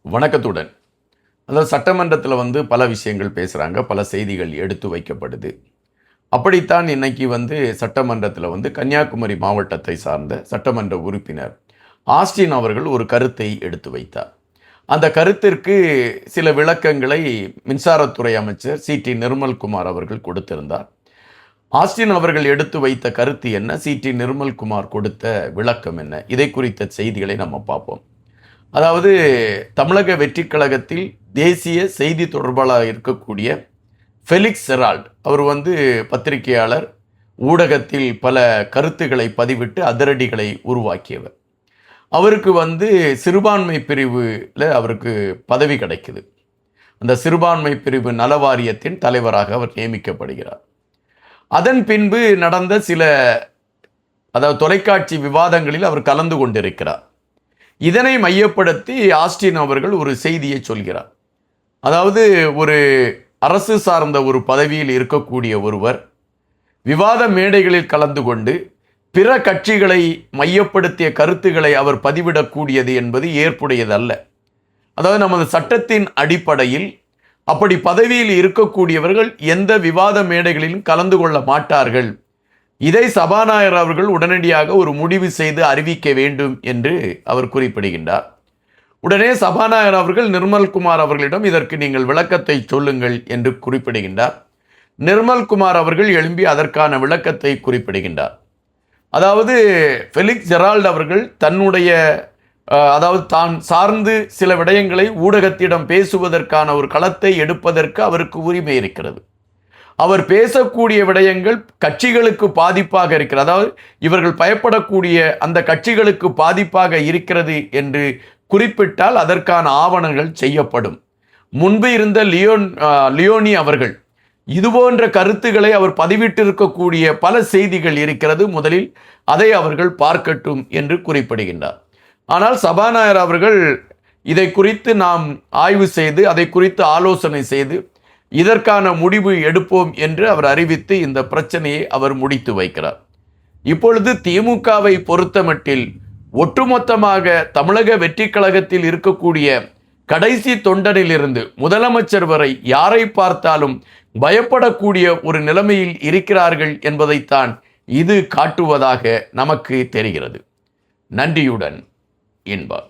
வணக்கத்துடன். அதாவது சட்டமன்றத்தில் பல விஷயங்கள் பேசுகிறாங்க, பல செய்திகள் எடுத்து வைக்கப்படுது. அப்படித்தான் இன்னைக்கு சட்டமன்றத்தில் கன்னியாகுமரி மாவட்டத்தை சார்ந்த சட்டமன்ற உறுப்பினர் ஆஸ்டின் அவர்கள் ஒரு கருத்தை எடுத்து வைத்தார். அந்த கருத்திற்கு சில விளக்கங்களை மின்சாரத்துறை அமைச்சர் சி.டி. நிர்மல்குமார் அவர்கள் கொடுத்திருந்தார். ஆஸ்டின் அவர்கள் எடுத்து வைத்த கருத்து என்ன, சி.டி. நிர்மல்குமார் கொடுத்த விளக்கம் என்ன, இதை குறித்த செய்திகளை நம்ம பார்ப்போம். அதாவது தமிழக வெற்றி கழகத்தில் தேசிய செய்தி தொடர்பாளராக இருக்கக்கூடிய ஃபெலிக்ஸ் ஜெரால்ட் அவர் பத்திரிகையாளர், ஊடகத்தில் பல கருத்துக்களை பதிவிட்டு அதிரடிகளை உருவாக்கியவர். அவருக்கு சிறுபான்மை பிரிவில் அவருக்கு பதவி கிடைக்குது. அந்த சிறுபான்மை பிரிவு நல வாரியத்தின் தலைவராக அவர் நியமிக்கப்படுகிறார். அதன் பின்பு நடந்த சில தொலைக்காட்சி விவாதங்களில் அவர் கலந்து கொண்டிருக்கிறார். இதனை மையப்படுத்தி ஆஸ்டின் அவர்கள் ஒரு செய்தியை சொல்கிறார். அதாவது ஒரு அரசு சார்ந்த ஒரு பதவியில் இருக்கக்கூடிய ஒருவர் விவாத மேடைகளில் கலந்து கொண்டு பிற கட்சிகளை மையப்படுத்திய கருத்துக்களை அவர் பதிவிடக்கூடியது என்பது ஏற்புடையதல்ல. அதாவது நமது சட்டத்தின் அடிப்படையில் அப்படி பதவியில் இருக்கக்கூடியவர்கள் எந்த விவாத மேடைகளிலும் கலந்து கொள்ள மாட்டார்கள். இதை சபாநாயகர் அவர்கள் உடனடியாக ஒரு முடிவு செய்து அறிவிக்க வேண்டும் என்று அவர் குறிப்பிடுகின்றார். உடனே சபாநாயகர் அவர்கள் நிர்மல்குமார் அவர்களிடம் இதற்கு நீங்கள் விளக்கத்தை சொல்லுங்கள் என்று குறிப்பிடுகின்றார். நிர்மல்குமார் அவர்கள் எழும்பி அதற்கான விளக்கத்தை குறிப்பிடுகின்றார். அதாவது ஃபெலிக்ஸ் ஜெரால்ட் அவர்கள் தன்னுடைய தான் சார்ந்து சில விடயங்களை ஊடகத்திடம் பேசுவதற்கான ஒரு களத்தை எடுப்பதற்கு அவருக்கு உரிமை இருக்கிறது. அவர் பேசக்கூடிய விடயங்கள் கட்சிகளுக்கு பாதிப்பாக இருக்கிறது, அதாவது இவர்கள் பயப்படக்கூடிய அந்த கட்சிகளுக்கு பாதிப்பாக இருக்கிறது என்று குறிப்பிட்டால் அதற்கான ஆவணங்கள் செய்யப்படும். முன்பு இருந்த லியோனி அவர்கள் இதுபோன்ற கருத்துக்களை அவர் பதிவிட்டிருக்கக்கூடிய பல செய்திகள் இருக்கிறது. முதலில் அதை அவர்கள் பார்க்கட்டும் என்று குறிப்பிடுகின்றார். ஆனால் சபாநாயகர் அவர்கள் இதை குறித்து நாம் ஆய்வு செய்து அதை குறித்து ஆலோசனை செய்து இதற்கான முடிவு எடுப்போம் என்று அவர் அறிவித்து இந்த பிரச்சனையை அவர் முடித்து வைக்கிறார். இப்பொழுது திமுகவை பொறுத்தமட்டில் ஒட்டுமொத்தமாக தமிழக வெற்றி கழகத்தில் இருக்கக்கூடிய கடைசி தொண்டனிலிருந்து முதலமைச்சர் வரை யாரை பார்த்தாலும் பயப்படக்கூடிய ஒரு நிலைமையில் இருக்கிறார்கள் என்பதைத்தான் இது காட்டுவதாக நமக்கு தெரிகிறது. நன்றியுடன் இன்பா.